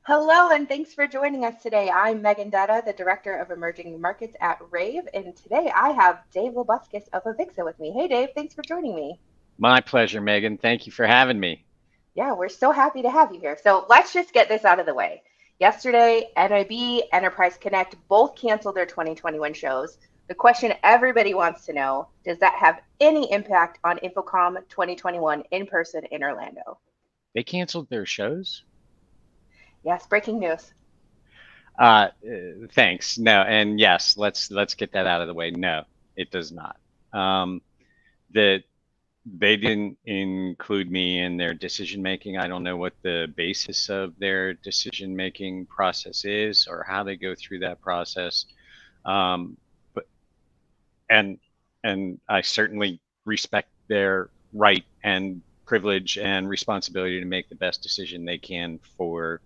Hello, and thanks for joining us today. I'm Megan Dutta, the Director of Emerging Markets at rAVe, and today I have Dave Labuskes of Avixa with me. Hey, Dave, thanks for joining me. My pleasure, Megan. Thank you for having me. Yeah, we're so happy to have you here. So let's just get this out of the way. Yesterday, NIB, Enterprise Connect both canceled their 2021 shows. The question everybody wants to know, does that have any impact on InfoComm 2021 in person in Orlando? They canceled their shows? Yes, breaking news. Thanks. No, and yes, let's get that out of the way. No, it does not. That they didn't include me in their decision making. I don't know what the basis of their decision making process is or how they go through that process. But and and I certainly respect their right and privilege and responsibility to make the best decision they can for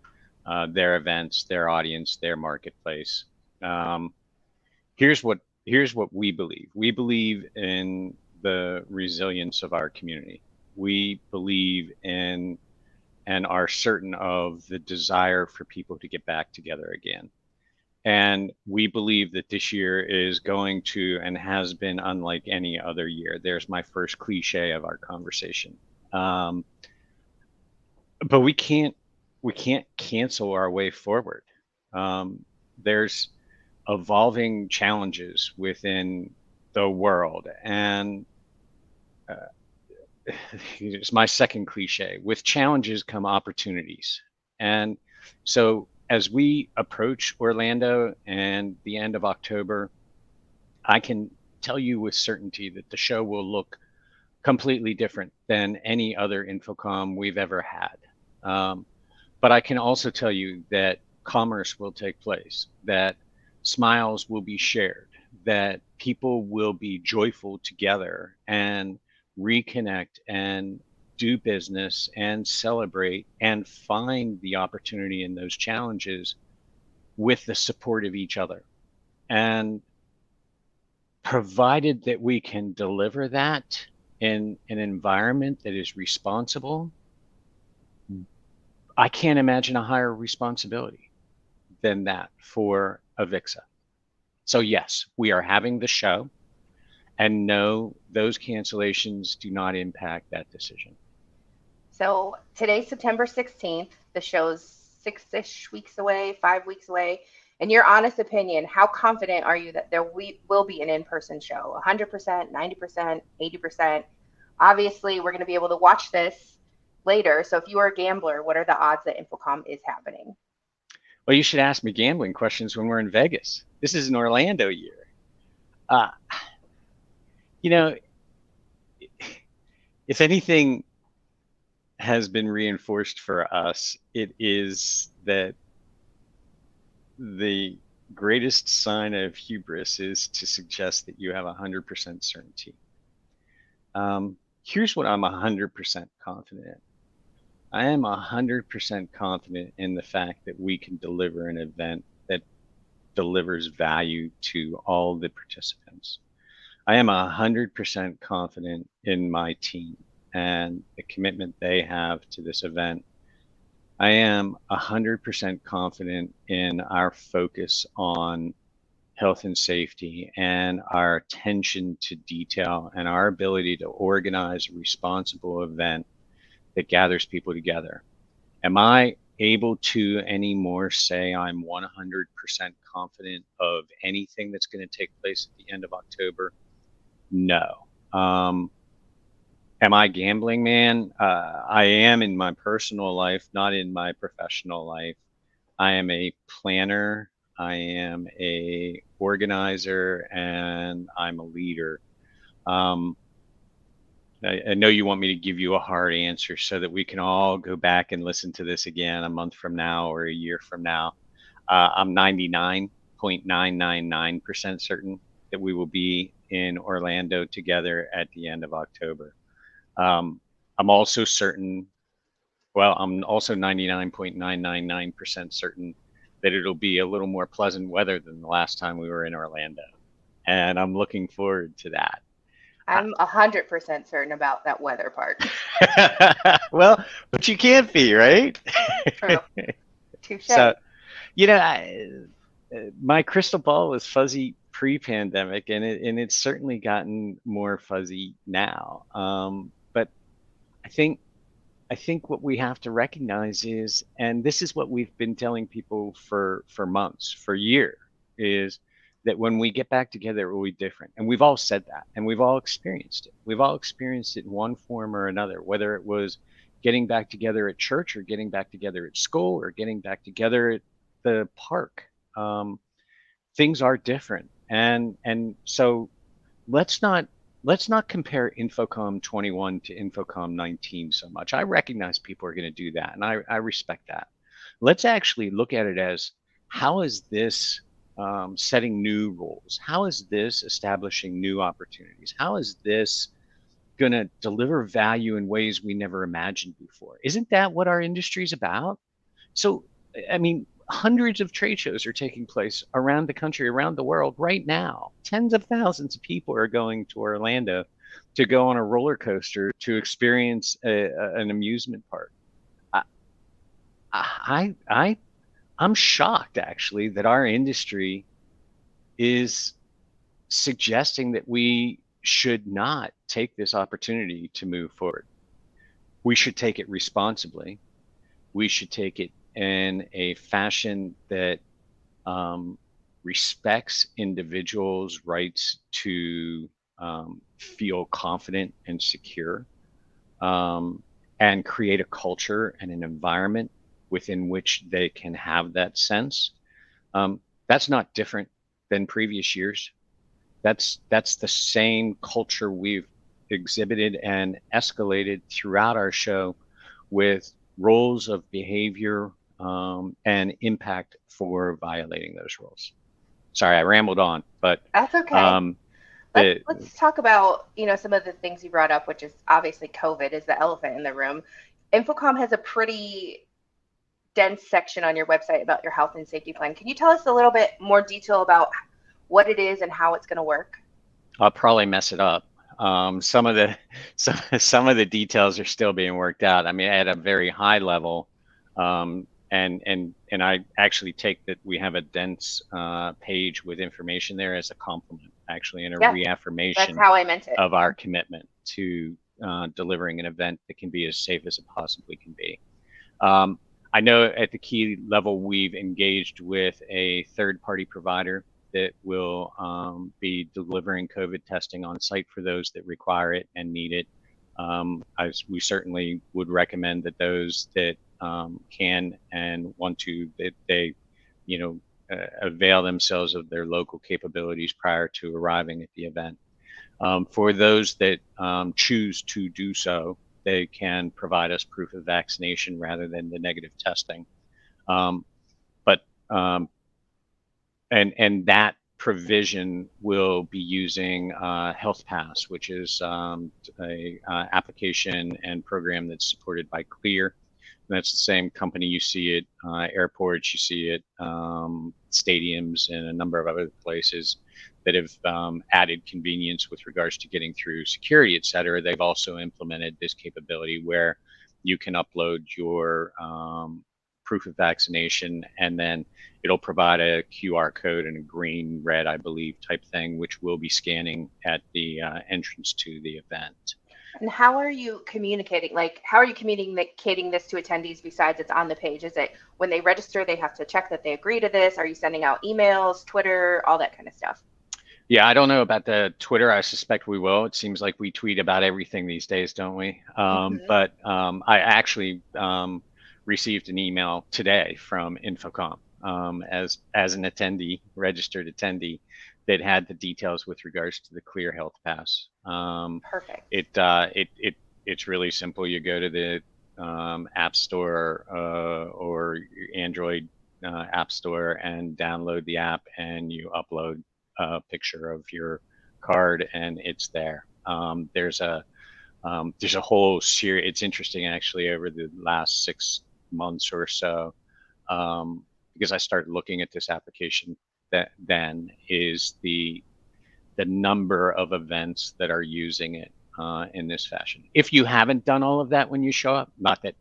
their events, their audience, their marketplace. Um, here's what here's what we believe. We believe in the resilience of our community. We believe in and are certain of the desire for people to get back together again. And we believe that this year is going to and has been unlike any other year. There's my first cliche of our conversation. Um, but we can't cancel our way forward. There's evolving challenges within the world, and uh, it's my second cliche. With challenges come opportunities, and so as we approach Orlando and the end of October, I can tell you with certainty that the show will look completely different than any other InfoComm we've ever had. Um, but I can also tell you that commerce will take place, that smiles will be shared, that people will be joyful together and reconnect and do business and celebrate and find the opportunity in those challenges with the support of each other. And provided that we can deliver that in an environment that is responsible, I can't imagine a higher responsibility than that for Avixa. So yes, we are having the show, and no, those cancellations do not impact that decision. So today's September 16th. The show's six-ish weeks away, 5 weeks away. In your honest opinion, how confident are you that will be an in-person show? 100%, 90%, 80%? Obviously, we're going to be able to watch this later. So if you are a gambler, what are the odds that InfoComm is happening? Well, you should ask me gambling questions when we're in Vegas. This is an Orlando year. Uh, you know, if anything has been reinforced for us, it is that the greatest sign of hubris is to suggest that you have 100% certainty. Here's what I'm 100% confident in. I am 100% confident in the fact that we can deliver an event that delivers value to all the participants. I am 100% confident in my team and the commitment they have to this event. I am 100% confident in our focus on health and safety and our attention to detail and our ability to organize a responsible event that gathers people together. Am I able to anymore say I'm 100% confident of anything that's going to take place at the end of October? No. Am I gambling, man? I am in my personal life, not in my professional life. I am a planner. I am a organizer, and I'm a leader. Um, I know you want me to give you a hard answer so that we can all go back and listen to this again a month from now or a year from now. I'm 99.999% certain that we will be in Orlando together at the end of October. Um, I'm also certain, well, I'm also 99.999% certain that it'll be a little more pleasant weather than the last time we were in Orlando. And I'm looking forward to that. I'm 100% certain about that weather part. Well, but you can't be, right? True. So, Touche. you know, my crystal ball was fuzzy pre-pandemic, and it's certainly gotten more fuzzy now. But I think I think what we have to recognize is, and this is what we've been telling people for months, for years, is that when we get back together, it will be different. And we've all said that, and we've all experienced it. We've all experienced it in one form or another, whether it was getting back together at church, or getting back together at school, or getting back together at the park. Um, Things are different, and so let's not let's not compare InfoComm 21 to InfoComm 19 so much. I recognize people are going to do that, and I respect that. Let's actually look at it as, how is this setting new rules? How is this establishing new opportunities? How is this going to deliver value in ways we never imagined before? Isn't that what our industry is about? So, I mean, hundreds of trade shows are taking place around the country, around the world right now. Tens of thousands of people are going to Orlando to go on a roller coaster, to experience an amusement park. I, I, I'm shocked actually that our industry is suggesting that we should not take this opportunity to move forward. We should take it responsibly. We should take it in a fashion that respects individuals' rights to feel confident and secure, um, and create a culture and an environment within which they can have that sense. That's not different than previous years. That's the same culture we've exhibited and escalated throughout our show, with roles of behavior and impact for violating those roles. Sorry, I rambled on, but That's okay. um, Let's the let's talk about, some of the things you brought up, which is obviously COVID is the elephant in the room. InfoComm has a pretty dense section on your website about your health and safety plan. Can you tell us a little bit more detail about what it is and how it's going to work? I'll probably mess it up. Some of the some of the details are still being worked out. I mean, at a very high level, and I actually take that we have a dense page with information there as a compliment, actually, and a Yes, that's reaffirmation how I meant it. of our commitment to delivering an event that can be as safe as it possibly can be. Um, I know at the key level, we've engaged with a third-party provider that will be delivering COVID testing on site for those that require it and need it. We certainly would recommend that those that can and want to, that they, you know, avail themselves of their local capabilities prior to arriving at the event. For those that choose to do so, they can provide us proof of vaccination rather than the negative testing. Um, but and that provision will be using Health Pass, which is a application and program that's supported by Clear. And that's the same company you see at airports, you see it stadiums, and a number of other places that have added convenience with regards to getting through security, et cetera. They've also implemented this capability where you can upload your proof of vaccination, and then it'll provide a QR code and a green, red, I believe, type thing, which we'll be scanning at the entrance to the event. And how are you communicating? Like, how are you communicating this to attendees besides it's on the page? Is it when they register, they have to check that they agree to this? Are you sending out emails, Twitter, all that kind of stuff? Yeah, I don't know about the Twitter. I suspect we will. It seems like we tweet about everything these days, don't we? Hmm. But I actually received an email today from InfoComm as an attendee, registered attendee, that had the details with regards to the Clear Health Pass. Perfect. It's really simple. You go to the App Store or Android App Store and download the app, and you upload a picture of your card, and it's there. There's a whole series. It's interesting actually over the last 6 months or so, because I started looking at this application. That then is the number of events that are using it in this fashion. If you haven't done all of that when you show up, not that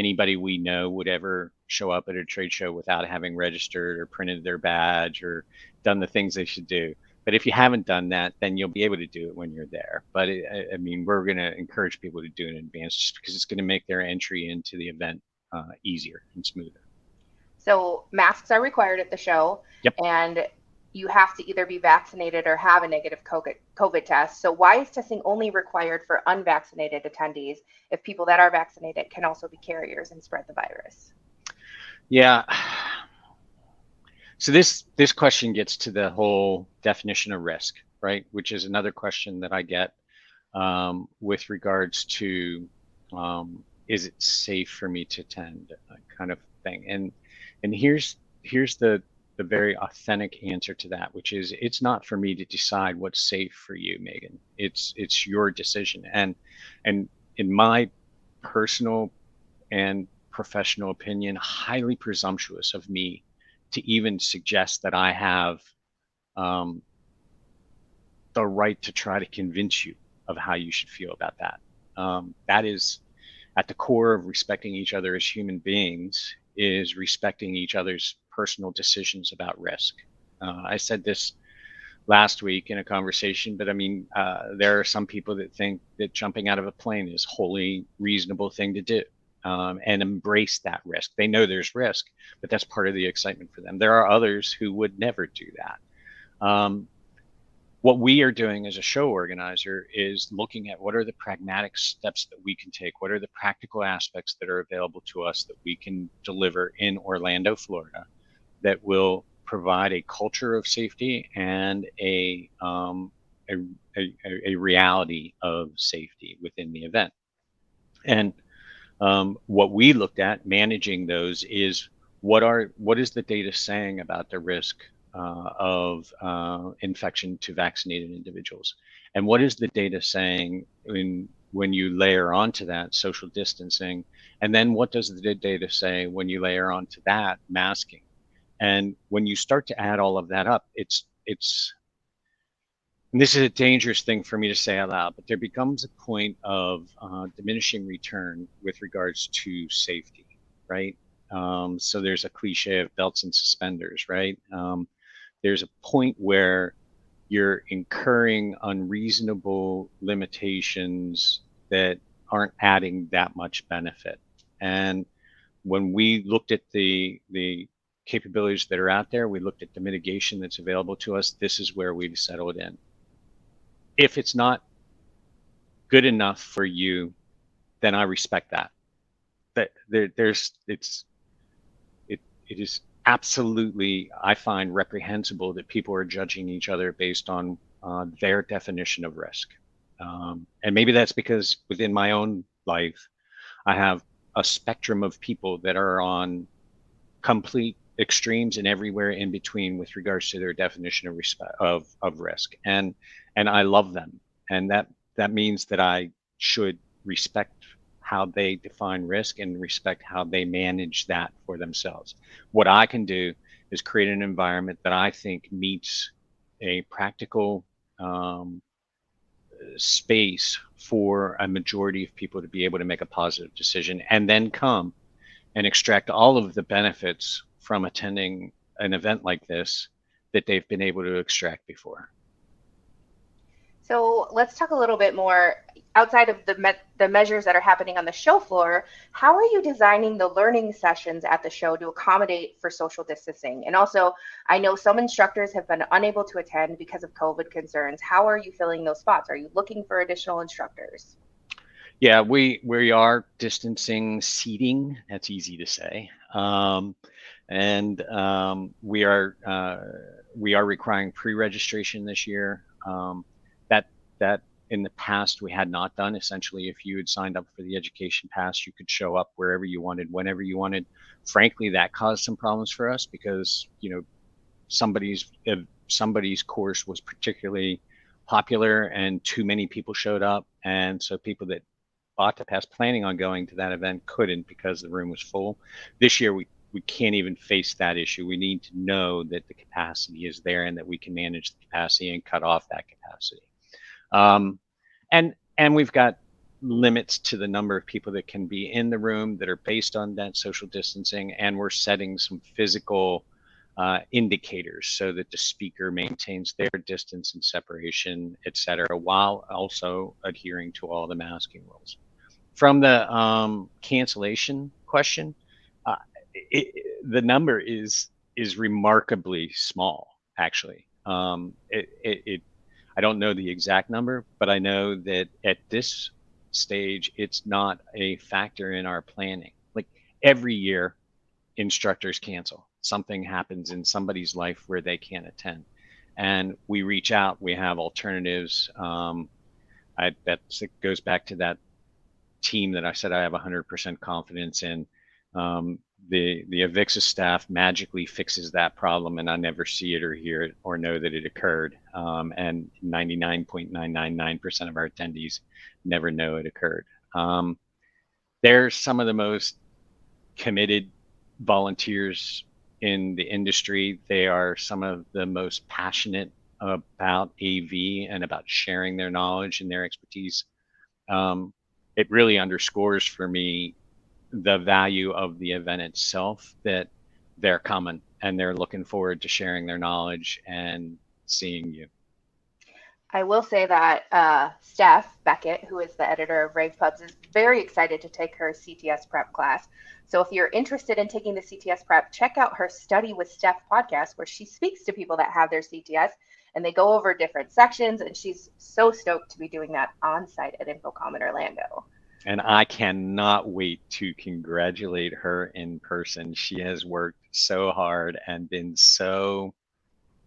anybody we know would ever show up at a trade show without having registered or printed their badge or done the things they should do. But if you haven't done that, then you'll be able to do it when you're there. But I mean, we're going to encourage people to do it in advance just because it's going to make their entry into the event easier and smoother. So masks are required at the show, Yep. and you have to either be vaccinated or have a negative COVID test. So why is testing only required for unvaccinated attendees if people that are vaccinated can also be carriers and spread the virus? Yeah. So this question gets to the whole definition of risk, right? Which is another question that I get with regards to is it safe for me to attend, kind of thing. And here's the very authentic answer to that, which is it's not for me to decide what's safe for you, Megan. It's your decision. And in my personal and professional opinion, highly presumptuous of me to even suggest that I have the right to try to convince you of how you should feel about that. That is at the core of respecting each other as human beings, is respecting each other's personal decisions about risk. I said this last week in a conversation, but I mean, there are some people that think that jumping out of a plane is a wholly reasonable thing to do, and embrace that risk. They know there's risk, but that's part of the excitement for them. There are others who would never do that. What we are doing as a show organizer is looking at what are the pragmatic steps that we can take, what are the practical aspects that are available to us that we can deliver in Orlando, Florida, that will provide a culture of safety and a reality of safety within the event. And what we looked at managing those is what is the data saying about the risk of infection to vaccinated individuals, and what is the data saying when you layer onto that social distancing, and then what does the data say when you layer onto that masking? And when you start to add all of that up, it's and this is a dangerous thing for me to say out loud, but there becomes a point of diminishing return with regards to safety, right? So there's a cliche of belts and suspenders, right? There's a point where you're incurring unreasonable limitations that aren't adding that much benefit. And when we looked at the capabilities that are out there, we looked at the mitigation that's available to us. This is where we've settled in. If it's not good enough for you, then I respect that. But it is absolutely, I find, reprehensible that people are judging each other based on their definition of risk. And maybe that's because within my own life, I have a spectrum of people that are on complete extremes and everywhere in between with regards to their definition of risk. And I love them. And that means that I should respect how they define risk and respect how they manage that for themselves. What I can do is create an environment that I think meets a practical space for a majority of people to be able to make a positive decision, and then come and extract all of the benefits from attending an event like this that they've been able to extract before. So let's talk a little bit more outside of the measures that are happening on the show floor. How are you designing the learning sessions at the show to accommodate for social distancing? And also, I know some instructors have been unable to attend because of COVID concerns. How are you filling those spots? Are you looking for additional instructors? Yeah, we are distancing seating. That's easy to say. And we are requiring pre-registration this year. That in the past we had not done. Essentially, if you had signed up for the education pass, you could show up wherever you wanted, whenever you wanted. Frankly, that caused some problems for us because somebody's course was particularly popular and too many people showed up, and so people that bought the pass planning on going to that event couldn't because the room was full. This year we can't even face that issue. We need to know that the capacity is there and that we can manage the capacity and cut off that capacity. And we've got limits to the number of people that can be in the room that are based on that social distancing, and we're setting some physical indicators so that the speaker maintains their distance and separation, et cetera, while also adhering to all the masking rules. From the cancellation question, uh, the number is remarkably small, actually. I don't know the exact number, but I know that at this stage, it's not a factor in our planning. Like every year, instructors cancel. Something happens in somebody's life where they can't attend, and we reach out. We have alternatives. It goes back to that team that I said I have 100% confidence in. The Avixa staff magically fixes that problem, and I never see it or hear it or know that it occurred. And 99.999% of our attendees never know it occurred. They're some of the most committed volunteers in the industry. They are some of the most passionate about AV and about sharing their knowledge and their expertise. It really underscores for me the value of the event itself, that they're coming and they're looking forward to sharing their knowledge and seeing you. I will say that Steph Beckett, who is the editor of rAVe Pubs, is very excited to take her CTS prep class. So if you're interested in taking the CTS prep, check out her Study with Steph podcast, where she speaks to people that have their CTS and they go over different sections. And she's so stoked to be doing that on site at InfoComm in Orlando. And I cannot wait to congratulate her in person. She has worked so hard and been so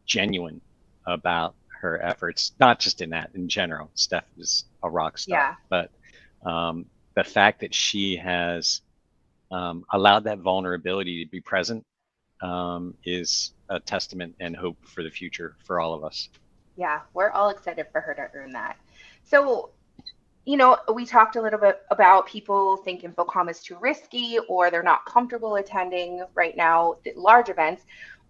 genuine about her efforts, not just in that, in general. Steph is a rock star, but the fact that she has allowed that vulnerability to be present is a testament and hope for the future for all of us. Yeah, we're all excited for her to earn that. So, you know, we talked a little bit about people think InfoComm is too risky or they're not comfortable attending right now large events.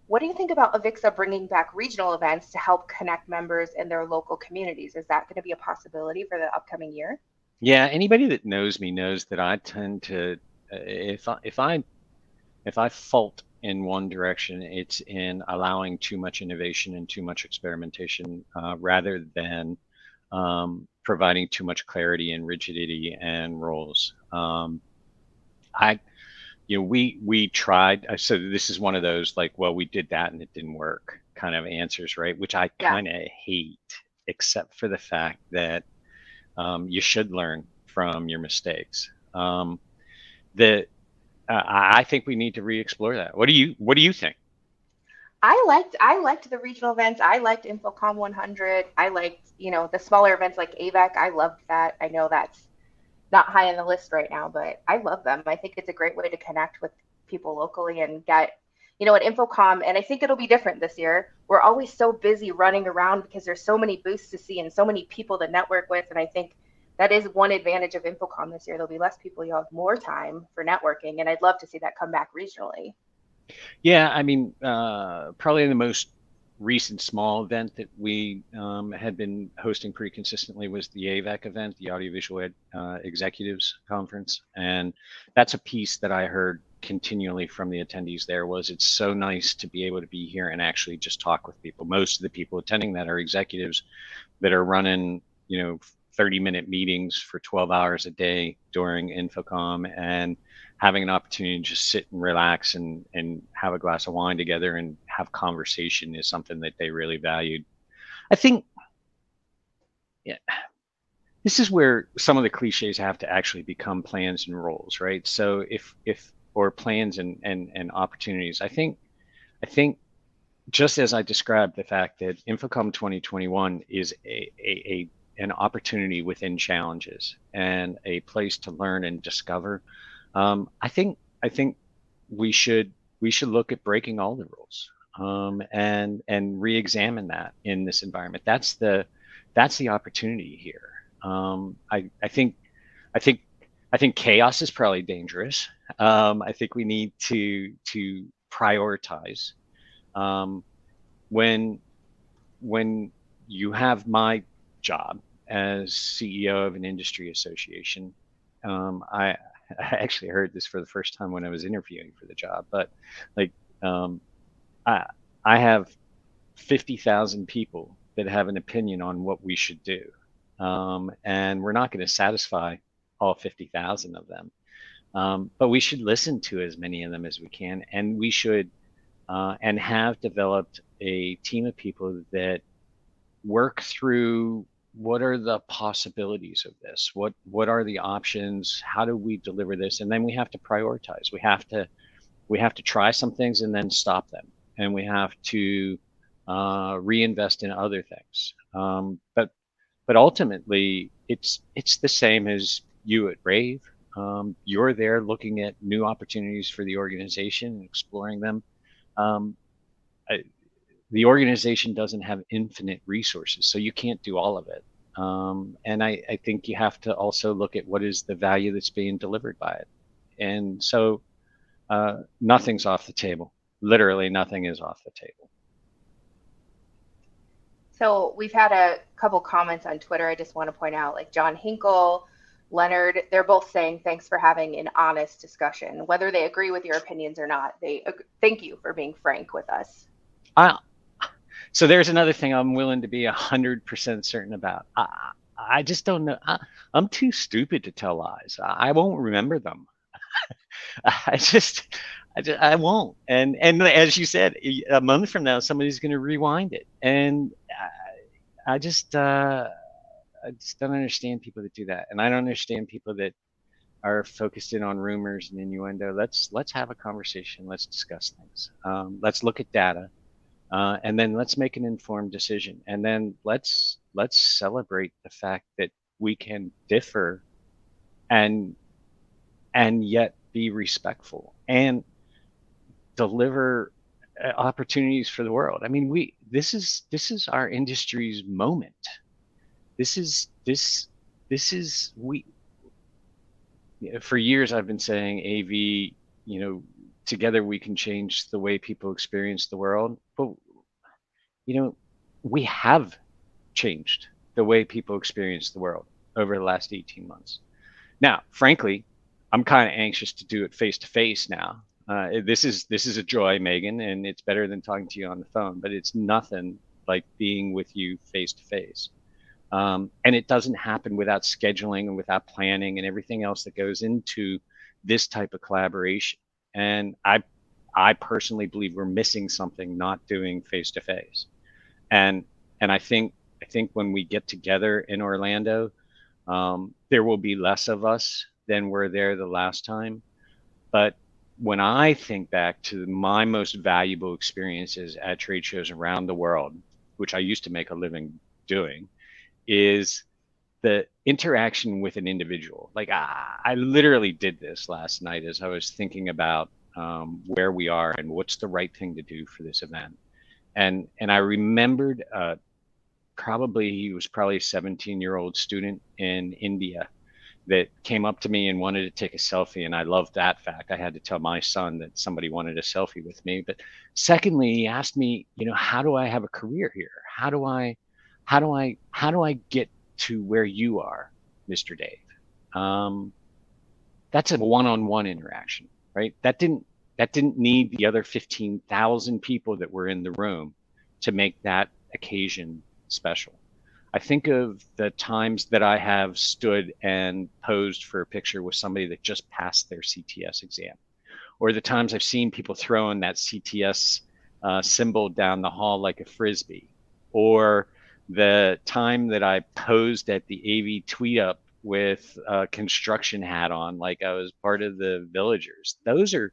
What do you think about Avixa bringing back regional events to help connect members in their local communities? Is that going to be a possibility for the upcoming year? Yeah, anybody that knows me knows that I tend to, if I fault in one direction, it's in allowing too much innovation and too much experimentation, rather than providing too much clarity and rigidity and rules. I we tried. So this is one of those like, well, we did that and it didn't work kind of answers, right? Which I kind of hate, except for the fact that you should learn from your mistakes. I think we need to re-explore that. What do you think? I liked the regional events. I liked InfoComm 100. I liked, the smaller events like AVEC. I loved that. I know that's not high on the list right now, but I love them. I think it's a great way to connect with people locally and get, at InfoComm, and I think it'll be different this year. We're always so busy running around because there's so many booths to see and so many people to network with. And I think that is one advantage of InfoComm this year. There'll be less people. You'll have more time for networking. And I'd love to see that come back regionally. Yeah, I mean, probably the most recent small event that we had been hosting pretty consistently was the AVEC event, the Audiovisual Executives Conference. And that's a piece that I heard continually from the attendees there was, it's so nice to be able to be here and actually just talk with people. Most of the people attending that are executives that are running, 30-minute meetings for 12 hours a day during InfoComm, and having an opportunity to just sit and relax and have a glass of wine together and have conversation is something that they really valued. I think, yeah, this is where some of the cliches have to actually become plans and roles, right? So if or plans and opportunities, I think just as I described the fact that InfoComm 2021 is an opportunity within challenges and a place to learn and discover. I think we should look at breaking all the rules, and re-examine that in this environment. That's the opportunity here. I think chaos is probably dangerous. I think we need to prioritize. When you have my job as CEO of an industry association. I actually heard this for the first time when I was interviewing for the job, but like um, I I have 50,000 people that have an opinion on what we should do, and we're not going to satisfy all 50,000 of them. But we should listen to as many of them as we can, and we should and have developed a team of people that work through what are the possibilities of this, what are the options, how do we deliver this, and then we have to prioritize. We have to try some things and then stop them, and we have to reinvest in other things. But ultimately, it's the same as you at rAVe. You're there looking at new opportunities for the organization and exploring them. Um, the organization doesn't have infinite resources, so you can't do all of it. And I think you have to also look at what is the value that's being delivered by it. And so nothing's off the table. Literally nothing is off the table. So we've had a couple comments on Twitter. I just want to point out, like John Hinkle, Leonard, they're both saying thanks for having an honest discussion. Whether they agree with your opinions or not, thank you for being frank with us. I, so there's another thing I'm willing to be 100% certain about. I just don't know. I'm too stupid to tell lies. I won't remember them. I just, I won't. And as you said, a month from now, somebody's going to rewind it, and I just, I just don't understand people that do that, and I don't understand people that are focused in on rumors and innuendo. Let's have a conversation. Let's discuss things. Let's look at data, and then let's make an informed decision. And then let's celebrate the fact that we can differ, and yet be respectful and deliver opportunities for the world. I mean, we this is our industry's moment. This is this is we For years I've been saying AV, together we can change the way people experience the world. But you know, we have changed the way people experience the world over the last 18 months. Now, frankly, I'm kind of anxious to do it face to face now. This is a joy, Megan, and it's better than talking to you on the phone, but it's nothing like being with you face to face. And it doesn't happen without scheduling and without planning and everything else that goes into this type of collaboration. And I personally believe we're missing something not doing face to face. And I think when we get together in Orlando, there will be less of us than were there the last time. But when I think back to my most valuable experiences at trade shows around the world, which I used to make a living doing, is the interaction with an individual. Like I literally did this last night as I was thinking about where we are and what's the right thing to do for this event. And I remembered he was probably a 17-year-old student in India that came up to me and wanted to take a selfie. And I loved that fact. I had to tell my son that somebody wanted a selfie with me. But secondly, he asked me, how do I have a career here? How do I get to where you are, Mr. Dave? That's a one-on-one interaction, right? That didn't need the other 15,000 people that were in the room to make that occasion special. I think of the times that I have stood and posed for a picture with somebody that just passed their CTS exam, or the times I've seen people throwing that CTS symbol down the hall like a frisbee, or the time that I posed at the AV tweet up with a construction hat on, like I was part of the villagers. Those are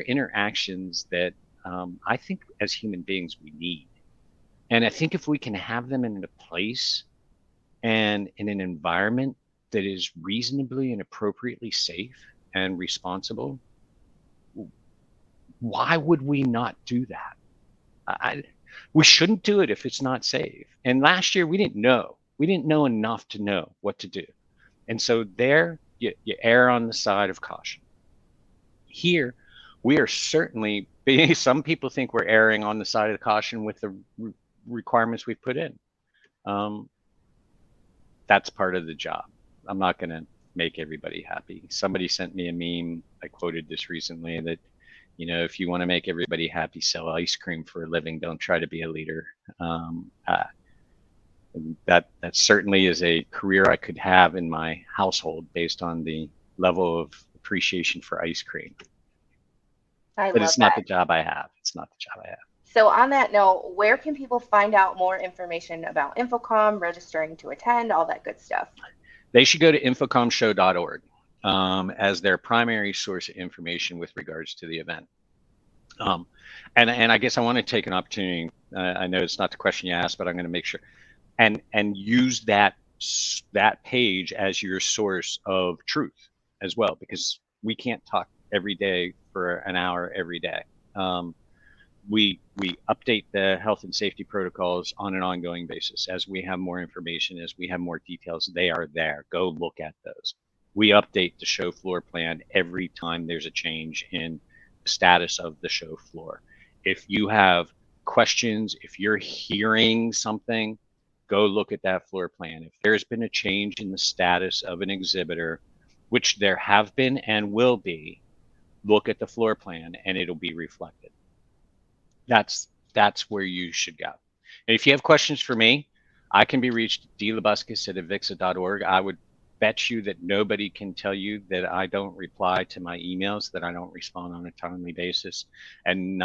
interactions that I think as human beings we need. And I think if we can have them in a place and in an environment that is reasonably and appropriately safe and responsible, why would we not do that? We shouldn't do it if it's not safe. And last year we didn't know. We didn't know enough to know what to do. And so there you err on the side of caution. Here, we are certainly, some people think we're erring on the side of the caution with the requirements we've put in. that's part of the job. I'm not going to make everybody happy. Somebody sent me a meme. I quoted this recently that, if you want to make everybody happy, sell ice cream for a living. Don't try to be a leader. That certainly is a career I could have in my household based on the level of appreciation for ice cream. I But love it's not that. the job I have. It's not the job I have. So on that note, where can people find out more information about InfoComm, registering to attend, all that good stuff? They should go to InfoCommShow.org as their primary source of information with regards to the event. And I guess I want to take an opportunity. I know it's not the question you asked, but I'm going to make sure and use that page as your source of truth as well, because we can't talk every day for an hour every day. We update the health and safety protocols on an ongoing basis. As we have more information, as we have more details, they are there. Go look at those. We update the show floor plan every time there's a change in the status of the show floor. If you have questions, if you're hearing something, go look at that floor plan. If there's been a change in the status of an exhibitor, which there have been and will be, look at the floor plan and it'll be reflected. That's where you should go. And if you have questions for me, I can be reached dlabuskes@avixa.org. I would bet you that nobody can tell you that I don't reply to my emails, that I don't respond on a timely basis. And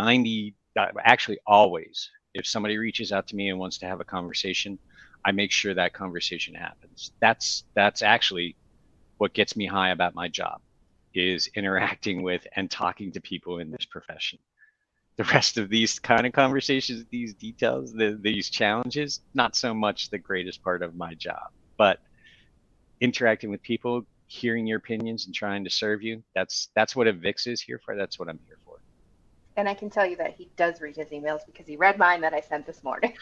actually always, if somebody reaches out to me and wants to have a conversation, I make sure that conversation happens. That's actually what gets me high about my job, is interacting with and talking to people in this profession. The rest of these kind of conversations, these details, these challenges, not so much the greatest part of my job, but interacting with people, hearing your opinions and trying to serve you, that's what Avix is here for. That's what I'm here for. And I can tell you that he does read his emails because he read mine that I sent this morning.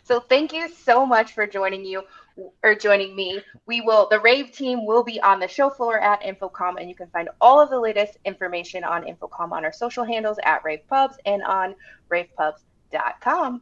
So thank you so much for joining me. The rAVe team will be on the show floor at InfoComm, and you can find all of the latest information on InfoComm on our social handles at rAVe Pubs and on ravepubs.com.